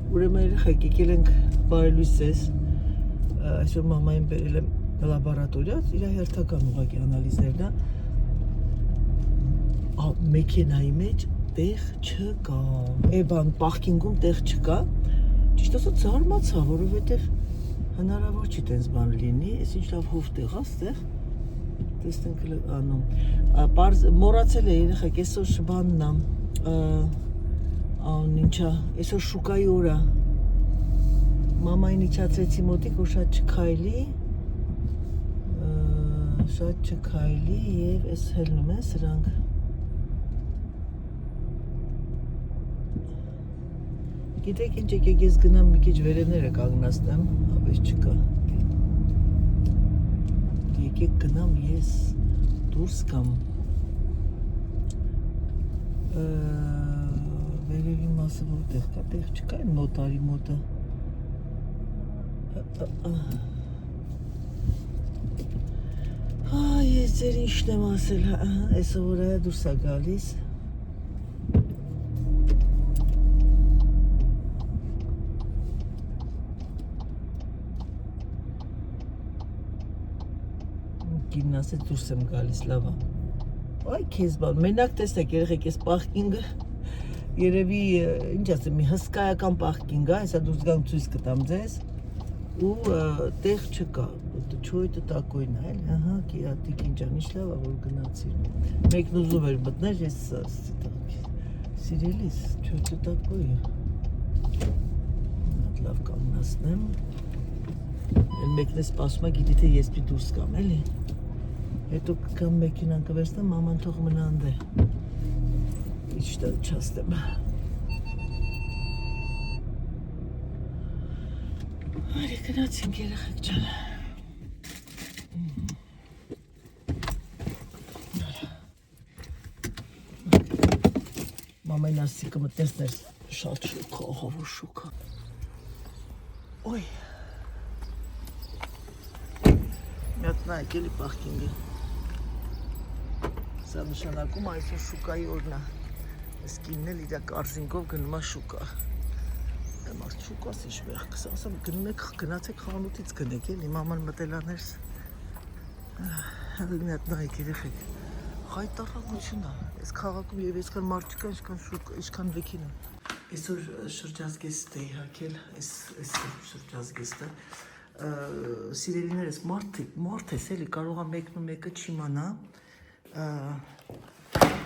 Ուրեմն երեխեք եկել ենք բարելույս ես, այսօր մամային բերել եմ լաբորատորիա, իր հերթական ուղղակի անալիզներն է, մեքենայի մեջ տեղ չկա, բան պարկինգում տեղ չկա, ճիշտ ասած զարմացա, որովհետև հնարավոր չի տենց բան լինի, այս ինչ լավ հով տեղ է ստեղ, տեսնենք անում, մոռացել է երեխեք, այսօր բանն է, ինչա, այսօր շուկայի օր է, մամային իջացրեցի մոտիկ, որ շատ չքայլի և այս հելնում են սրանք գիտեք ինչ եկեք ես գնամ մի քիչ վերևները կանգնացնեմ, հավես չկա եկեք գնամ ես դուրս կամ վերևի մասը որտեղ կա, տեղ չկա նոտարի մոտը ես ձեր ինչն եմ ասել, այսը որ այա դուրս է գալիս կինն ասեց դուրս եմ գալիս, լավ այ քեզ բան, մենակ տեսեք երեխեք ես պարկինգը երևի, ինչ ասեմ, մի հսկայական պարկինգ է, հեսա դուրս գամ ցույց կտամ ձեզ ու տեղ չկա, չո это такой-ն է, ահա, կիրատիկ ինչան, ինչ լավ է, որ գնացիր մեկն ուզում էր մտներ, ես սիրելիս, չո это такой-ը հատ լավ կանգնացնեմ մեկն է սպասում է, գիտի թե ես պի դուրս կամ, էլի հետո կգամ մեքենան կվերցնեմ, մաման թող մնա անդե իչտա չաստեմ Արի գնացինք երեխեք ջան Մամային ասիկը մտնեսներ շատ շուկա, ահավոր շուկա Ոյ Միատ նայք էլի պարկինգը Սա նշանակում այսօր շուկայի օրն է Ես կինն էլ իրա կարզինգով գնում է շուկա Մարդ շուկաս ինչ մեղքս ասեմ գնացեք խանութից գնեք էլի մաման մտելաներս Միատ նայք երեխեք Խայտարակություն է Ես քաղաքում և այսքան մարդ չկա ինչքան վեքին է Այսօր շրջազգեստ էի հակել Այս շրջազգեստը Սիրելիներս մարդ ես էլի կարող է մեկն ու մեկը չիմանա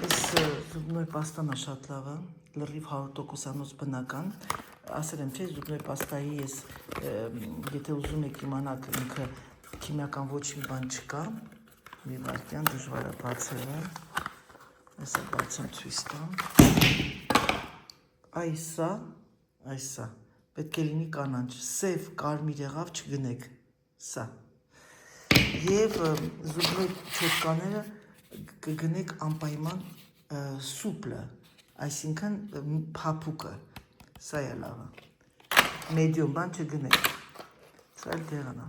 Այս զուբնոյ պաստան է շատ լավը լրիվ 100%-անոց բնական ասել եմ չէ զուբնոյ պաստայի ես եթե ուզում եք իմանաք ինքը քիմիական ոչ մի բան չկա մի վարկյան դժվար է բացելը այսա բացեմ ցույց տամ այսա պետք է լինի կանանչ սև կարմիր եղավ չգնեք սա եւ զուբնոյ չոտկաները կգնեք անպայման սուպլը այսինքն փափուկը սա է լավը մեդիում բան չգնեք սա էլ դեղն է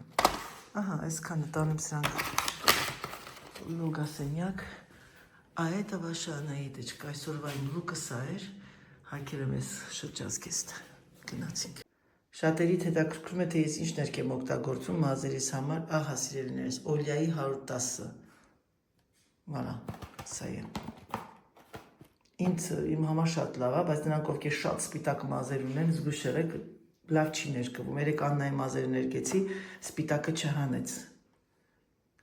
ահա այսքանը տանեմ սրանք լուգասենյակ a это ваша Анаиточка այսօրվա իմ լուկը սա էր հակել եմ ես շրջազգեստը գնացինք շատերիդ հետաքրքրում է թե ես ինչ ներք եմ օգտագործում մազերիս համար ահա սիրելիներս օլիայի 110-ը վալա սա է Ինձ իմ համար շատ լավ է, բայց նրանք ովքեր շատ սպիտակ մազեր ունեն, զգույշ եղեք, լավ չի ներկվում։ Երեք Աննայի մազերը ներկեցի, սպիտակը չհանեց։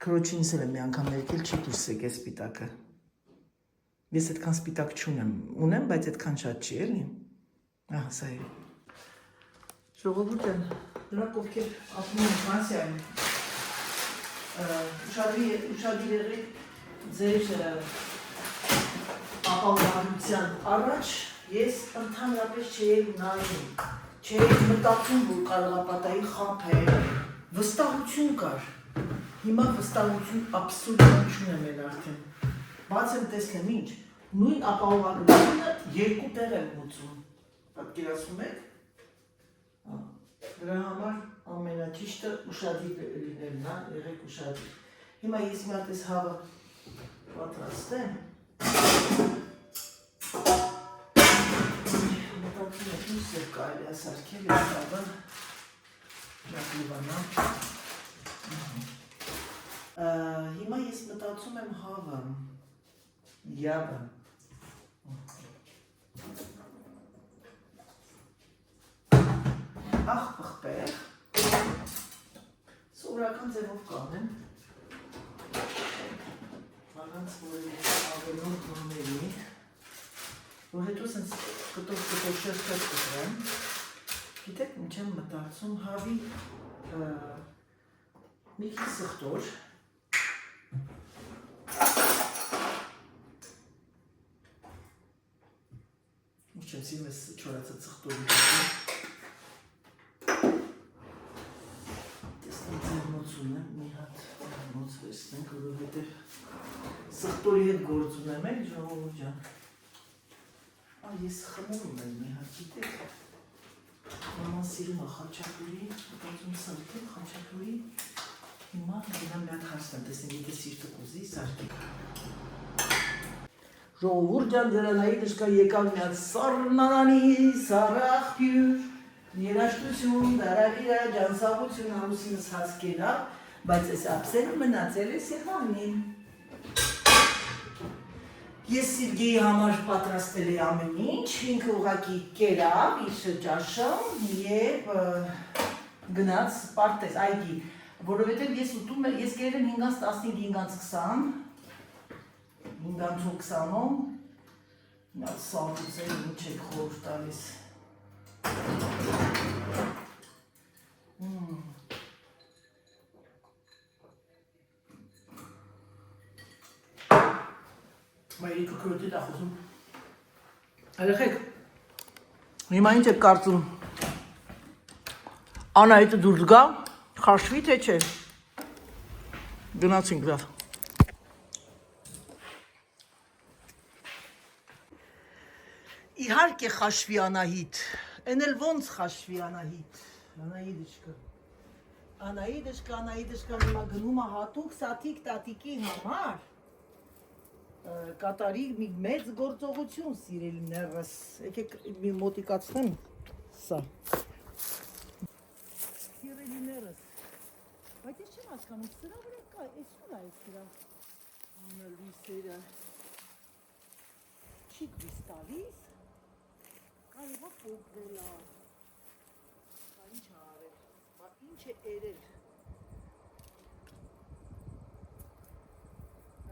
Քրոջինս էլ եմ մի անգամ ներկել, չի դուրս եկել սպիտակը։ Ես այդքան սպիտակ չունեմ, ունեմ, բայց այդքան շատ չի, էլի։ Ահա սա է։ Ժողովուրդ են, նրանք ովքեր ապրում են Ֆրանսիայում, ուշադիր եղեք ձեր ապահովության առաջ ես ընդհանրապես չէի նայում, չէի մտածում, որ կարող է պատահի խաբել, վստահություն կար, հիմա վստահություն աբսոլյուտ չունեմ էլ արդեն, բաց եմ տեսնեմ ինչ, նույն ապահովությունը երկու տեղ եմ մուծում, պատկերացնում եք, դրա համար ամենաճիշտը ուշադիր լինելն է, եղեք ուշադիր, հիմա ես մի հատ այս հավը պատրաստեմ, մտածում Մյուսը կարելի է սարքել այս հավը լավանա։ Հիմա ես մտածում եմ հավը, յաբը։ Աղ պղպեղ, սովորական ձևով կանեմ, առանց որևէ ավելորդ բաների, որ հետո սենց կտով շերտեր կտրեմ, գիտեք ինչ եմ մտածում հավի մի քիչ սխտոր, ինչ եմ սիրում ես չորացած սխտորի մի հատ մոց վերցնենք, որովհետև սխտորի հետ գործ ունեմ էլ ժողովուրդ ջան։ Ես խմում եմ մի հատ, գիտեք, մաման սիրում է խաչակուրի, մտածում սարքեմ խաչակուրի, հիմա գնամ մի հատ խարսնեմ, տեսնեմ եթե սիրտը կուզի, սարքեմ։ Ժողովուրդ ջան, դրանայի դժկա եկավ մի հատ սառնարանի, սառախպյուր, երաշտություն, դարավիրա, ջանսաղություն, ամուսինս հաց կերա, բայց ես ապսերը մնացել է սեղանին։ Ես Սիրգեի համար պատրաստել է ամեն ինչ, ինքը ուղղակի կերավ իր ճաշը և գնաց պարտեզ, այգի, որովհետև ես ուտում եմ, ես կերել եմ 5-15-5-20-ում, նա սաղուցել ինչ եք խոր տալիս։ Մայրիկը քրոտիտ է խոսում։ Երեխեք, հիմա ինչ եք կարծում, Անահիտը դուրս գա, խաշվի թե չէ, գնացինք լավ։ Իհարկե խաշվի Անահիտ, են էլ ոնց խաշվի Անահիտ, Անահիտышկա հիմա գնում է հատուկ սաթիկ տատիկի համար, կատարի մի մեծ գործողություն սիրելիներս, եկեք մի մոտիկացնեմ սա, սիրելիներս, բայց ես չեմ հասկանում, սրա վրա կա, ես ուր է սրա անալույսերը, չի գվիս տալիս, կարևա պոկվել է, ինչ է արել, ինչ է երել,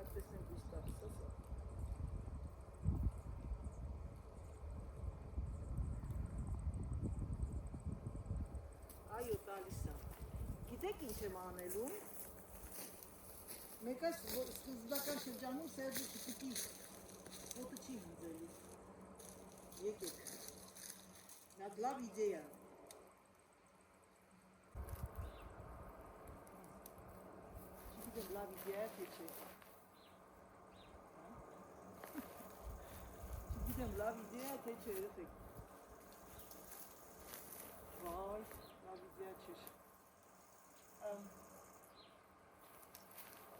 տեսնեմ գույս տալիս ասա, այո տալիս է, գիտեք ինչ եմ անելում, մեկ այս սկզբնական շրջանում Սերժը չպիտի ոտը չի վիզելիս, եկեք, նա լավ իդեա, չգիտեմ լավ իդեա թե չէ, չգիտեմ լավ իդեա թե չէ, երեխեք, վայ, լավ իդեա չէր,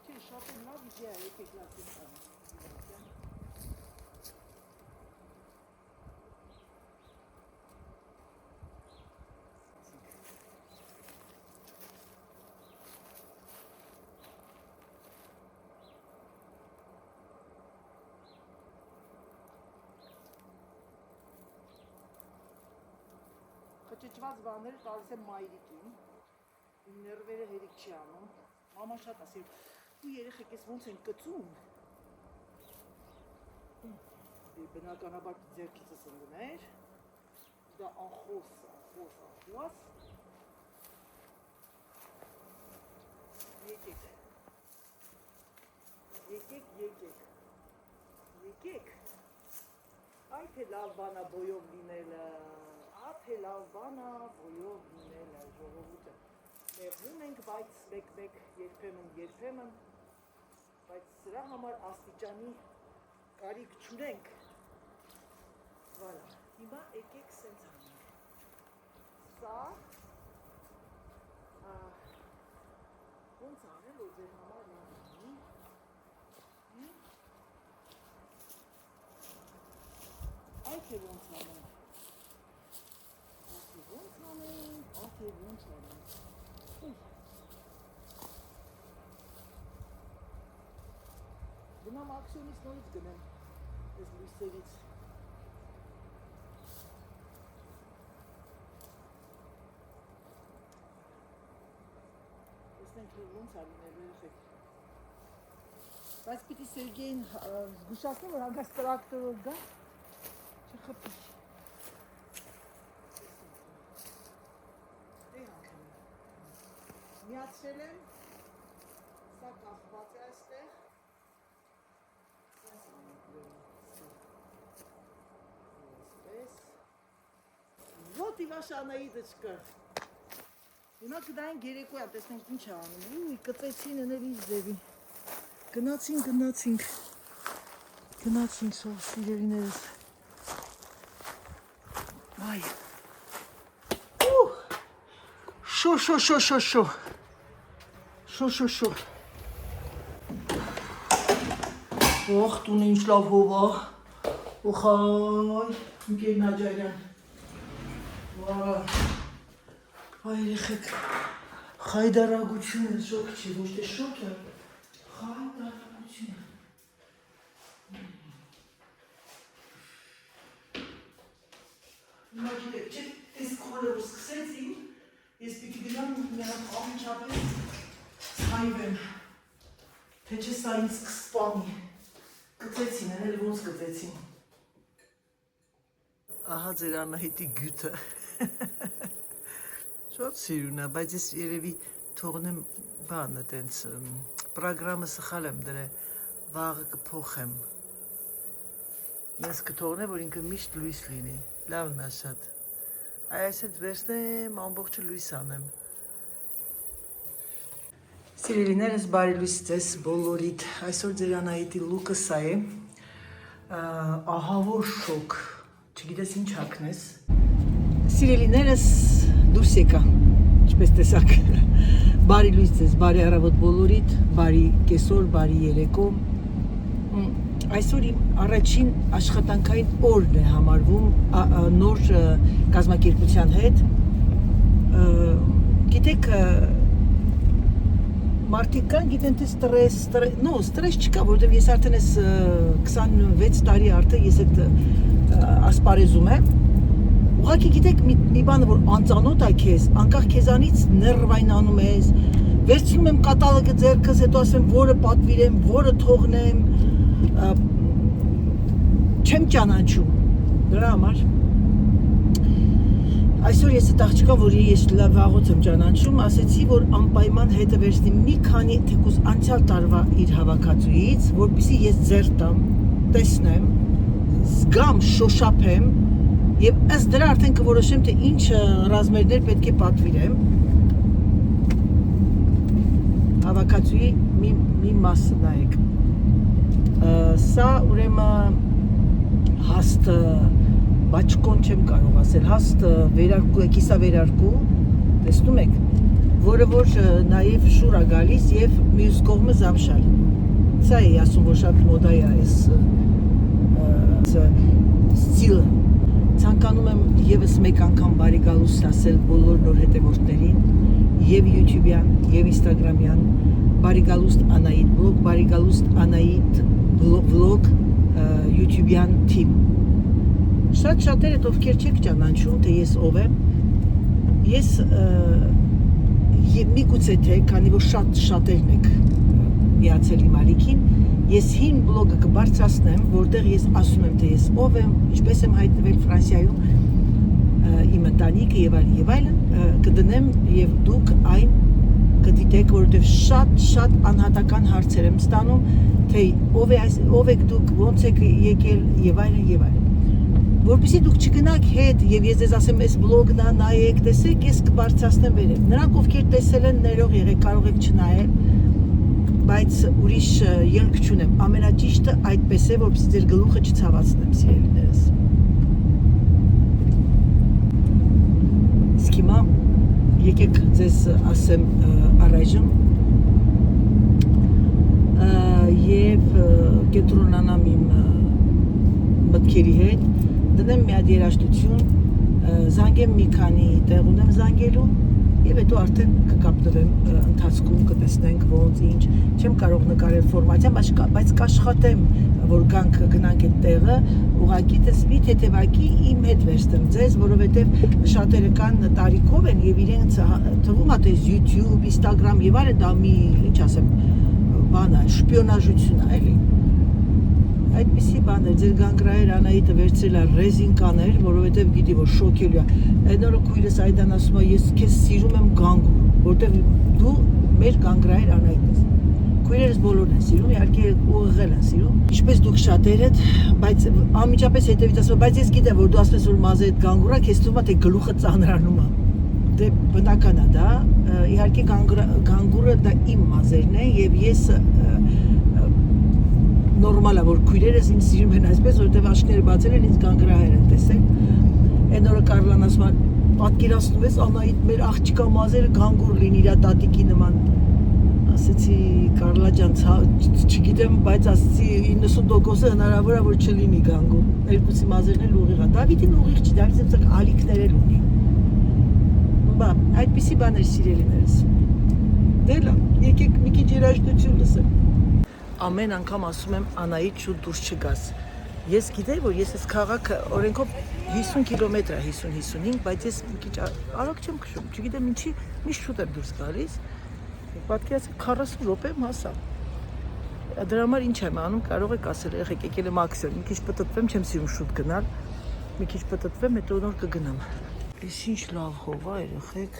չէ, շատ եմ լավ իդեա, եկեք լավ եմ տանը, Խճճված բաներ տալիս եմ մայրիկին, իմ ներվերը հերիք չի անում, մաման շատ ասել, ու երեխեք ես ոնց են կծում, բնականաբար ձերքիցս ընգներ, դա անխոս, եկեք, այ թե լավ բանա բոյով լինելը, թե լավ բանա բոյով լինելը, ժողովուրդը, մեղվում ենք, բայց մեկ-մեկ երբեմն, բայց սրա համար աստիճանի կարիք չունենք, վալա, հիմա եկեք սենց անենք, սա, ոնց անել, որ ձեր համար լավ լինի, այ թե ոնց անենք, Գնամ ակսիոնից նորից գնեմ այս լույսերից տեսնենք ոնց ա լինելու երեխեք բայց պիտի Սերգեյին զգուշացնեմ որ հանգած տրակտորով գա չխփի միացրել եմ սա կախված է այստեղ Вот и ваша Анаидочка. Հիմա կդային գերեկոյա, տեսնենք ինչ է անում, ուի, կծեցին էներ ինչ ձևի, գնացինք սով սիրելիներս, այ, շո, ոխ, տուն ինչ լավ հովա, օխայ, ընկեր Նաջարյան, այ երեխեք, խայդարագություն է, շոկ չի, ոչ թե շոկ է, խայդարագություն է։ Հիմա գիտեք, չէ, այս քոլը որ սկսեցին, ես պիտի գնամ մի հատ ամիջապես սայվեմ, թե չէ սա ինձ կսպանի, կծեցին, են էլ ոնց կծեցին։ Ահա ձեր Անահիտի գյուտը։ Շատ սիրուն է, բայց ես երևի թողնեմ բանը տենց պրոգրամը սխալ եմ դրել, վաղը կփոխեմ։ Ես կթողնեմ, որ ինքը միշտ լույս լինի, լավն է շատ։ Այս հետ վերցնեմ, ամբողջը լույս անեմ։ Սիրելիներս, բարի լույս ձեզ բոլորիդ, այսօր ձեր Անահիտի լուկը սա է, ահավոր շոկ, չգիտես ինչ հագնես։ Սիրելիներս դուրս եկա, ինչպես տեսակ, բարի լույս ձեզ, բարի առավոտ բոլորիդ, բարի կեսօր, բարի երեկո, այսօր իմ առաջին աշխատանքային օրն է համարվում նոր կազմակերպության հետ, գիտեք, մարդիկ կան, գիտեն թե ստրես չկա, որովհետև ես արդեն ես 26 տարի արդեն ես այդ ասպարեզում եմ, ուղղակի գիտեք մի բանը, որ անծանոթ է քեզ, անկախ քեզանից ներվային անում ես, վերցնում եմ կատալոգը ձեռքս, հետո ասեմ, որը պատվիրեմ, որը թողնեմ, չեմ ճանաչում, դրա համար այսօր ես այդ աղջկան, որ ես լավ վաղուց եմ ճանաչում, ասեցի, որ անպայման հետը վերցնի մի քանի թեկուզ անցյալ տարվա իր հավաքածուից, որպեսզի ես ձեռ տամ, տեսնեմ, զգամ, շոշափեմ եւ ըստ դրա արդեն կորոշեմ, թե ինչ ռազմերներ պետք է պատվիրեմ։ Հավաքածուի մի մասը նայեք։ Սա ուրեմն հաստ բաճկոն չեմ կարող ասել, հաստ վերարկու է, կիսավերարկու, տեսնում եք, որը որ նաև շուր է գալիս և մյուս կողմը զամշալ։ Սա է ասում, որ շատ մոդա է այս ստիլը։ Ցանկանում եմ ևս մեկ անգամ բարի գալուստ ասել բոլոր նոր հետևորդներին, և YouTube-յան, և Instagram-յան, բարի գալուստ Անահիտ բլոգ, բարի գալուստ Անահիտ վլոգ YouTube-յան թիմ։ Շատ շատեր հետ ովքեր չեք ճանաչում, թե ես ով եմ, ես միգուցե թե, քանի որ շատերն եք միացել իմ ալիքին, ես հին բլոգը կբարձրացնեմ, որտեղ ես ասում եմ, թե ես ով եմ, ինչպես եմ հայտնվել Ֆրանսիայում, իմ ընտանիքը եւ այլն, կդնեմ եւ դուք այն կդիտեք, որովհետեւ շատ անհատական հարցեր եմ ստանում, թե ով եք դուք, ոնց եք եկել եւ այլն։ Որպեսզի դուք չգնաք հետ եւ ես ձեզ ասեմ, այս բլոգն է, նայեք, տեսեք, ես կբարձրացնեմ վերև։ Նրանք ովքեր տեսել են, ներող եղեք, կարող եք չնայել, բայց ուրիշ ելք չունեմ։ Ամենաճիշտը այդպես է, որպեսզի ձեր գլուխը չցավացնեմ, սիրելիներս։ Իսկ հիմա եկեք ձեզ ասեմ առայժմ եւ կենտրոնանամ իմ մտքերի հետ, դնեմ մի հատ երաժշտություն, զանգեմ մի քանի տեղ ունեմ զանգելու Եվ հետո արդեն կկապնվեմ ընթացքում կտեսնենք ոնց ինչ չեմ կարող նկարել ֆորմատիա, բայց կաշխատեմ որ գնանք այդ տեղը ուղղակի տես մի թեթևակի իմ հետ վերստեմ ձեզ, որովհետև շատերը կան տարիքով են եւ իրենց թվում է թե YouTube, Instagram եւ այլն դա մի ինչ ասեմ բան է, շպիոնաժություն է, էլի։ Այդպիսի բաներ, ձեր գանգրահեր Անահիտը վերցրել է ռեզինկաներ, որովհետև գիտի, որ շոկելու է։ Այդ օրը քույրս Այդան ասում է, ես քեզ սիրում եմ գանգուր, որովհետև դու մեր գանգրահեր Անահիտն ես։ Քույրերս բոլորն են սիրում, իհարկե ուղղել են սիրում։ Ինչպես դուք շատերդ, բայց անմիջապես հետևից ասում, բայց ես գիտեմ, որ դու ասես որ մազը այդ գանգուրա, քեզ թվում է թե գլուխը ծանրանում է։ Դե բնական է դա, իհարկե գանգուրը դա իմ մազերն են եւ ես նորմալ է որ քույրերս ինձ սիրում են այսպես, որովհետև աչքները բացել են ինձ գանգրահեր են տեսել։ Այն օրը Կարլան ասում է, պատկերացնում ես Անահիտ մեր աղջիկա մազերը գանգուր լինի իր տատիկի նման։ Ասեցի Կարլա ջան, չգիտեմ, բայց ասեցի 90%-ը հնարավոր է որ չլինի գանգուր։ Երկուսի մազերն էլ ուղիղ է։ Դավիթին ուղիղ չի, Դավիթը ցած ալիքներ էլ ունի։ Բա, այդպիսի բաներ սիրելիներս։ Դե լավ, եկեք մի քիչ երաժշտություն լսենք։ Ամեն անգամ ասում եմ Անահիտ շուտ դուրս չգաս։ Ես գիտեի, որ ես այս քաղաքը օրենքով 50 կիլոմետր է, 50-55, բայց ես մի քիչ արագ չեմ քշում, չգիտեմ ինչի, միշտ շուտ եմ դուրս գալիս։ Պատկերացրեք 40 րոպեմ հասա։ Դրա համար ինչ եմ անում, կարող եք ասել, եղեք եկել եմ ակսիոն, մի քիչ պտտվեմ, չեմ սիրում շուտ գնալ։ Մի քիչ պտտվեմ, հետո նոր կգնամ։ Այս ինչ լավ հող է, երեխեք։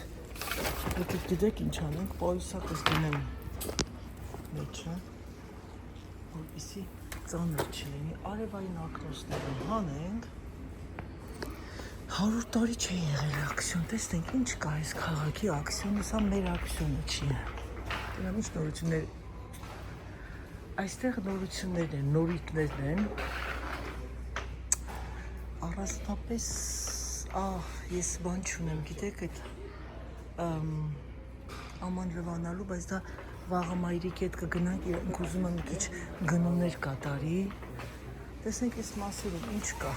Եկեք գիտեք ինչ անենք, պոյսակս դնեմ մեջը, որպեսզի ծանր չլինի, արևային ակնոցները հանենք։ 100 տարի չի եղել ակսիոն, տեսնենք ինչ կա այս քաղաքի ակսիոնը, սա մեր ակսիոնը չի։ Դրանք ինչ նորություններ, այստեղ նորություններն են, նորույթներն են, առանձնապես, ես բան չունեմ, գիտեք, այդ աման լվանալու, բայց դա վաղը մայրիկի հետ կգնանք, ինք ուզում եմ մի քիչ գնումներ կատարի, տեսնենք այս մասերում ինչ կա։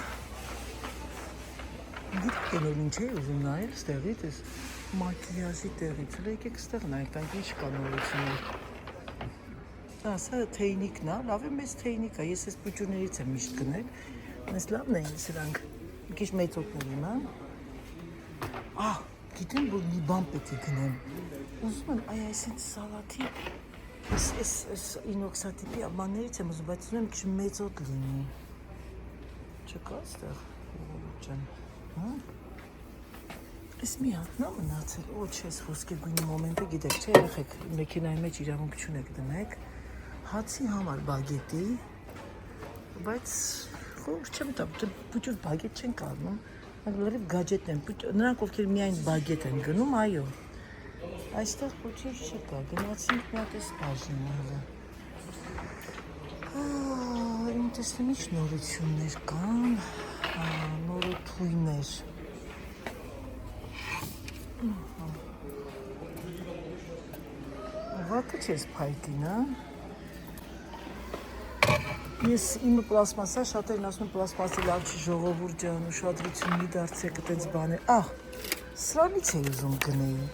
Գիտեք են որ ինչ է ուզում նայել ստեղից, այս մակիաժի տեղից, եկեք ստեղ նայեք, տանք ինչ կա նորություններ։ Սա թեյնիկն է, լավ է մեծ թեյնիկ է, ես այս պուճուրներից եմ միշտ գնել, մեզ լավն էին սրանք, մի քիչ մեծոտներին, գիտեմ, որ մի բան պետք է գնեմ, ուզում եմ, այսինչ սալաթի, այս ինոքսատիպի բաններից եմ ուզում, բայց ուզում եմ քիչ մեծոտ լինի, չկա ստեղ, ջան, Այս մի հատնա մնացել, չես խոսքի գույնի մոմենտը գիտեք, չէ երեխեք, մեքենայի մեջ իրավունք չունեք դնեք, հացի համար բագետի, բայց խորհուրդ չեմ տա, պուճուր բագետ չեն կառնում, լրիվ գաջետ են, նրանք ովքեր միայն բագետ են գնում, այո, այստեղ ոչինչ չկա, գնացինք մի հատ էս բաժինը հələ։ Իմ տեսնեմ ինչ նորություններ կան, նորոթույներ։ Վատը չես փայտին, Ես իմը պլասմասա, շատերն ասում են պլասմասը լավ չի ժողովուրդ ջան, ուշադրություն մի դարձեք այդպես բաներ։ Սրանից էի ուզում գնեի։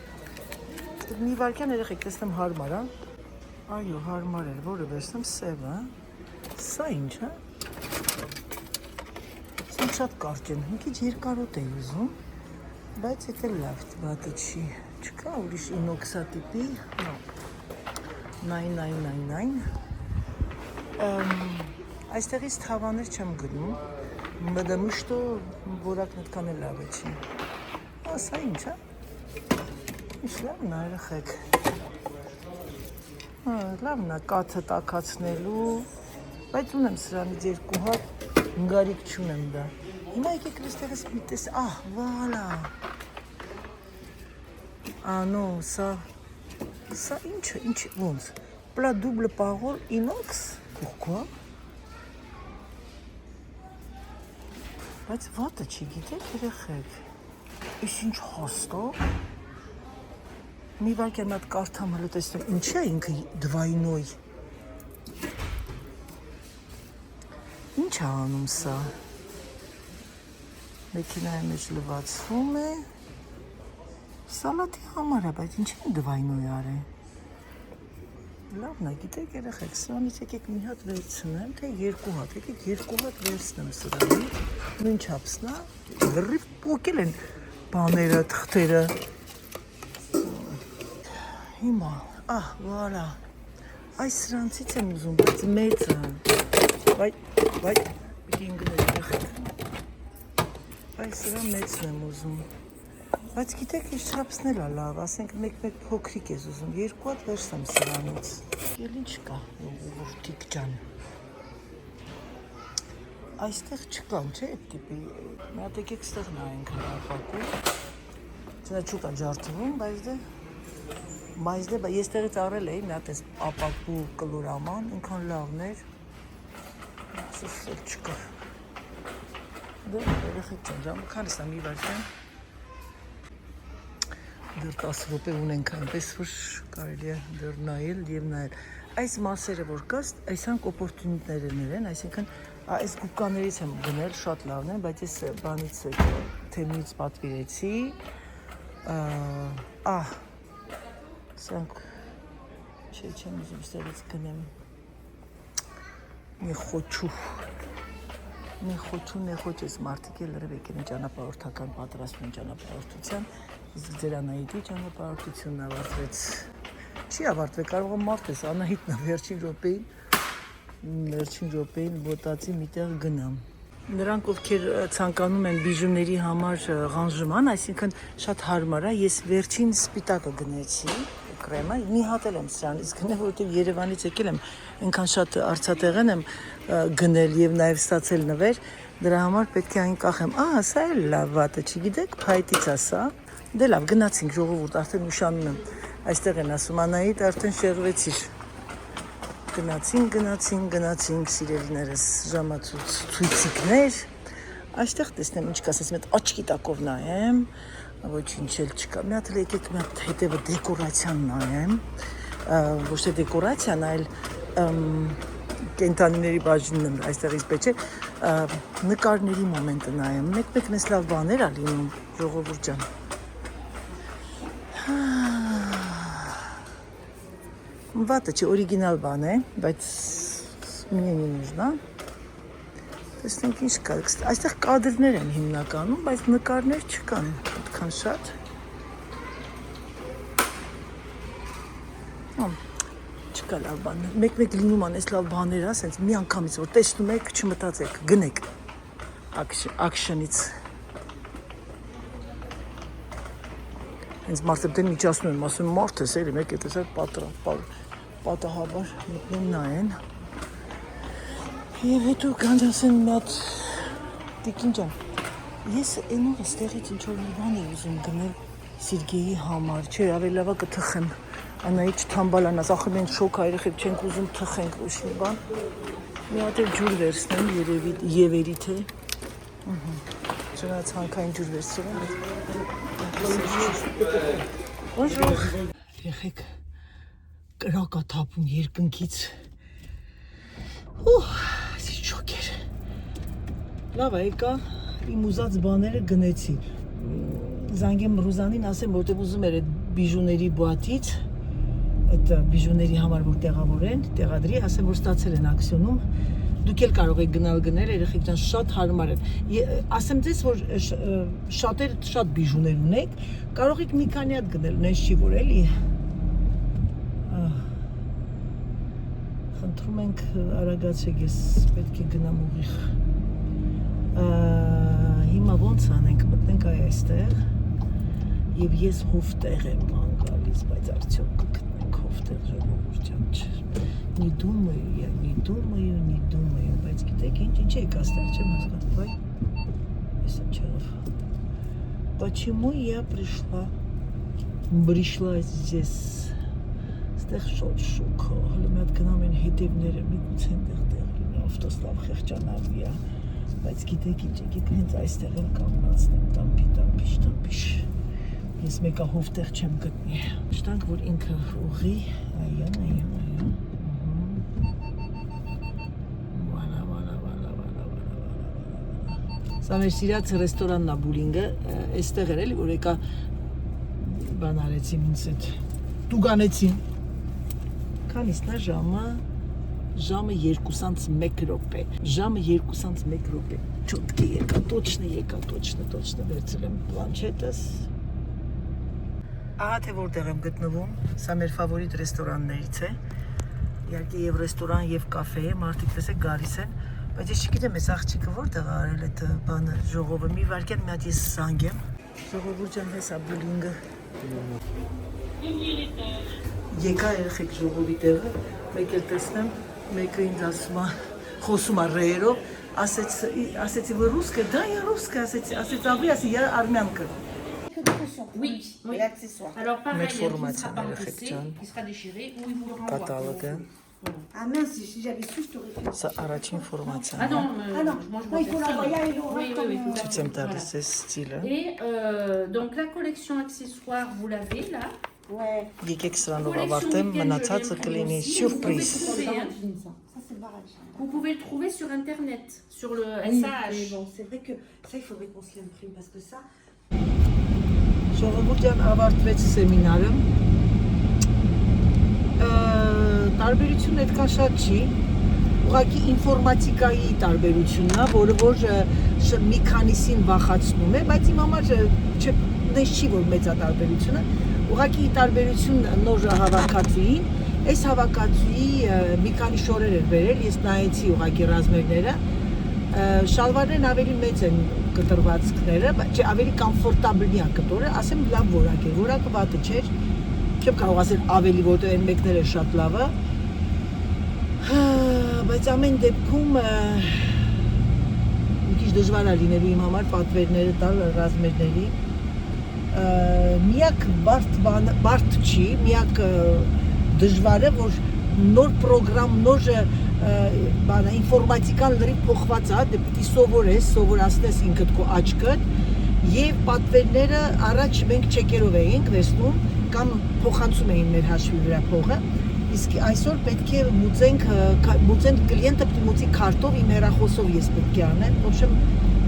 Մի վարքյան երեխեք, տեսնեմ հարմար, Այո, հարմար էր, որը վերցնեմ սևը, Սա ինչ, Սա շատ կարճ են, մի քիչ երկարոտ էի ուզում, բայց էդ էլ լավ վատը չի, չկա ուրիշ ինոքսատիպի, 999 Այստեղից թավաներ չեմ գնում, потому что որակն այդքան էլ լավ չի։ Սա ինչ, Ինչ լավն է, երեխեք։ Լավն է կաթը տաքացնելու, բայց ունեմ սրանից երկու հատ, հնգարիք չունեմ դա։ Հիմա եկեք այստեղից մի տես, վալա։ No, սա ինչը, ոնց, պլա դուբլը պաղոր ինոքս, pourquoi? Բայց վատը չի, գիտեք, երեխեք, Իս ինչ հաստո, մի վարկյան մատ կարդամ հլը տեսնեմ, ինչ է ինքը դվայնոյ, ինչ է անում սա, մեքենայի մեջ լվացվում է, Սալատի համար է, բայց ինչ են դվայնոյ արել։ Լավն է, գիտեք երեխեք, սրանից եկեք մի հատ վերցնեմ, թե երկու հատ, եկեք երկու հատ վերցնեմ սրանի, նույն չափսն է, լրիվ պոկել են բաները, թղթերը։ Հիմա, վալա, այս սրանցից եմ ուզում, բայց մեծը, վայ, պիտի ինգնել երեխեք, այս սրան մեծն եմ ուզում, բայց գիտեք ինչ չափսն էլ է լավ, ասենք մեկ փոքրիկ ես ուզում, երկու հատ վերցնեմ սրանից, էլ ինչ կա, ուղուրտիկ ջան, այստեղ չկան, չէ, այդ տիպի, մի հատ եկեք ստեղ նայենք ապակու, չնա չուկա ջարդվում, բայց դե, ես տեղից առել էի, մի հատ ես ապակու կլորաման, ինքան լավն էր, սուսել չկա, դե, երեխեք ջան, ժամը քանիսն է մի վարքյան, դեռ 10 րոպե ունենք այնպես, որ կարելի է դեռ նայել և նայել։ Այս մասերը, որ կա, այսանք օպորտունիտներներ են, այսինքն այս գուկկաներից եմ գնել, շատ լավն են, բայց ես բանից թեմից պատվիրեցի, սրանք, չեմ ուզում ստեղից գնեմ, նեխոչ ես մարդիկ էլ լրև եկել են ճանապարհորդական պատրաստում են ճանապարհորդության, իսկ ձերանայիդի ճանապարհորդությունն ավարտվեց, չի ավարտվել, կարող է մարդ ես, Անահիտն է վերջին րոպեին ոտացի միտեղ գնամ։ Նրանք, ովքեր ցանկանում են բիժուների համար ղանժման, այսինքն շատ հարմար է, ես վերջին սպիտակը գնեցի, կրեմը, մի հատ եմ սրանից գնել, որովհետև Երևանից եկել եմ, այնքան շատ արծաթեղեն եմ գնել և նաև ստացել նվեր, դրա համար պետք է այն կախեմ, սա էլ լավ վատը, չգիտեք, փայտից է սա, դե լավ, գնացինք ժողովուրդ, արդեն ուշանում եմ, այստեղ են ասում, Անահիտ, արդեն շեղվեցիր, գնացինք, սիրելիներս, ժամացույցիկներ, այստեղ տեսնեմ ինչ կասես, մետ աչքի տակով նայեմ, ոչինչ էլ չկա, մի հատ էլ եկեք մի հատ հետևը դեկորացիան նայեմ, ոչ թե դեկորացիան, այլ կենտանիների բաժինն եմ այստեղից պետք է, նկարների մոմենտը նայեմ, մեկ-մեկն ես լավ բաներ ա լինում, ժողովուրդ ջան։ Վատը չի, օրիգինալ բան է, բայց մինե не нужно։ Տեսնենք ինչ կա, այստեղ կադրներ են հիմնականում, բայց նկարներ չկան, այդքան շատ։ Չկա լավ բաներ, մեկ-մեկ լինում ան, ես լավ բաներ ա, սենց մի անգամից, որ տեսնում եք, չմտածեք, գնեք ակշնից։ Հենց մարդը դեն միջասնում եմ, ասում մարդ ես, էլի մեկ է տեսար պատահաբար մտնում նայեն։ Եվ հետո կանչ ասեն մի հատ տիկին ջան, ես այն օրը ստեղից ինչ-որ մի բան եմ ուզում գնել Սիրգեյի համար, չէ, ավելի լավա կթխեմ, Անահիտ չթամբալանաս, ախր մենք շոկ երեխեք չենք ուզում թխենք ոչ մի բան, մի հատ էլ ջուր վերցնեմ, ևերի թե, չնայած հանքային ջուր վերցրեմ, Bonjour. Երեխեք կրակ ա թափում երկնքից, այսի շոկեր, լավ է եկա, իմ ուզած բաները գնեցի, զանգեմ Ռուզանին ասեմ, որտև ուզում էր այդ բիժուների բուատից, այդ բիժուների համար որ տեղավորեն, տեղադրի, ասեմ որ ստացել են ակսիոնում, դուք էլ կարող եք գնալ գնել, երեխեք ջան, շատ հարմար են, ասեմ ձեզ, որ շատ բիժուներ ունեք, կարող եք մի քանի հատ գնել, նենց չի որ էլի, խնդրում ենք արագացեք, ես պետք է գնամ ուղիղ, հիմա ոնց անենք, մտնենք այստեղ, և ես հովտեղ եմ ման գալիս, բայց արդյոք կգտնենք հովտեղ ժողովուրդ ջան, не думаю, բայց գիտեք ինչ եք աստեղ չեմ հասկանում, վայ, եսա չեղավ, почему я пришла здесь, ստեղ շոտ շուկ, հլը մի հատ գնամ են հետևները, միգուց են տեղ լինի, ավտոստավ խեղճանալի է, բայց գիտեք ինչ եկեք հենց այստեղ էլ կանգնացնեմ, տամպիշ, ես մեկա հովտեղ չեմ գտնի, շտանք որ ինքը ուղի, այան, Սա մեր սիրած ռեստորանն է բուլինգը, այստեղ էր էլի, որ եկա բան արեցին ինձ հետ։ Տուգանեցին։ Քանիսն է ժամը 2:01 րոպե։ Ժամը 2:01 րոպե։ Չոտկի եկա, точно վերցրել եմ պլանշետս։ Ահա թե որտեղ եմ գտնվում, սա մեր ֆավորիտ ռեստորաններից է։ Իհարկե եւ ռեստորան եւ կաֆե է, մարդիկ տեսեք գալիս են, բայց ես չգիտեմ այս աղջիկը որտեղ արել այդ բանը ժողովը։ Մի վարքյան մի հատ ես զանգ եմ։ Ժողովուրդ ջան, հեսա բուլինգը։ Եկա երեխեք ժողովի տեղը, մեկ էլ տեսնեմ, մեկը ինձ ասում է, խոսում է ռեերով, ասեցի вы русская, да, я русская, ասեցի а вы, ասի я армянка։ Oui, l'accessoire. Alors pareil, Mettre il y a tout formation, sera pas le pressé, réflexion. il sera déchiré ou il vous le renvoie. Կատալոգը, Ah mince, si j'avais su, je t'aurais fait. սա առաջին ֆորմացիան Ah է։ non, Ah non, moi je non, il faut vois personne. l'envoyer à Elora Oui, comme, tout à Ցույց fait. եմ տալիս Voilà. այս ստիլը։ Et donc la collection accessoires, vous l'avez là. Ouais. Եկեք սրանով Collection ավարտեմ, week-end, mնացածը je viens կլինի aussi. սյուրպրիզ։ Vous pouvez trouver, hein. Ça, c'est le barrage. Vous pouvez le trouver sur internet, sur le Oui, mais SH. bon, c'est vrai que ça, il faudrait qu'on se l'imprime parce que ça. Ժողովուրդ ջան, ավարտվեց սեմինարը։ Տարբերությունն այդքան շատ չի։ Ուղղակի ինֆորմատիկայի տարբերությունն է, որը որ մի քանիսին վախացնում է, բայց իմ համար դες չի որ մեծ է տարբերությունը։ Ուղղակի տարբերությունն նոր հավաքածուին, այս հավաքածուի մի քանի շորեր էր վերել, ես նայեցի ուղղակի ռազմերները, շալվարներն ավելի մեծ են կտրվածքները, բայց ավելի կոմֆորտաբլի է կտորը, ասեմ լավ որակ է, որակը վատը չէր, չեմ կարող ասել ավելի, որտեղ այն մեկները շատ լավ է, բայց ամեն դեպքում մի քիչ դժվար է լինելու իմ համար պատվերները տալ ռազմերների, միակ բարդ չի, միակ դժվարը, որ նոր պրոգրամ, նոր ինֆորմատիկան լրիվ փոխված է, դե պիտի սովորացնես ինքդ քո աչքդ եւ պատվերները առաջ մենք չեկերով էինք վերցնում կամ փոխանցում էին մեր հաշվի վրա փողը, իսկ այսօր պետք է մուծեն կլիենտը պիտի մուծի քարտով, իմ հեռախոսով ես պետք է անեմ, ոբշեմ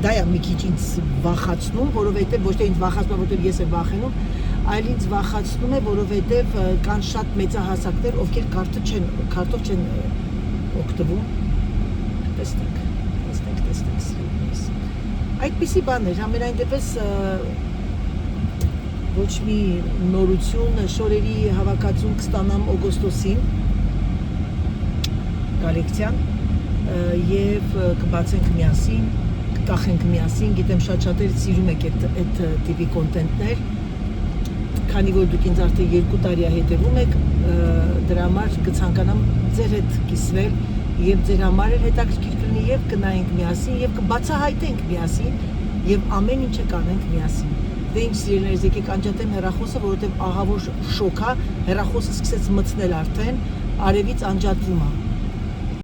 դա է մի քիչ ինձ վախացնում, որովհետեւ ոչ թե ինձ վախացնում, որովհետեւ ես եմ վախենում, այլ ինձ վախացնում է, որովհետեւ կան շատ մեծահասակներ, ովքեր քարտով չեն օգտվում։ Տեսնենք սիրելիս։ Այդպիսի բան էր, ամենայն դեպս ոչ մի նորություն, շորերի հավաքածուն կստանամ օգոստոսին կոլեկցիան եւ կբացենք միասին, կկախենք միասին, գիտեմ շատ-շատեր սիրում եք այդ տիպի կոնտենտներ, քանի որ դուք ինձ արդեն 2 տարի է հետևում եք, դրա համար կցանկանամ ձեր հետ կիսվել եւ ձեր համար էլ հետաքրքիր կլինի եւ կնայենք միասին եւ կբացահայտենք միասին եւ ամեն ինչը կանենք միասին։ Դե ինչ սիրելիներս, եկեք անջատեմ հեռախոսը, որովհետեւ ահավոր շոկ է, հեռախոսը սկսեց մցնել արդեն, արևից անջատվում է։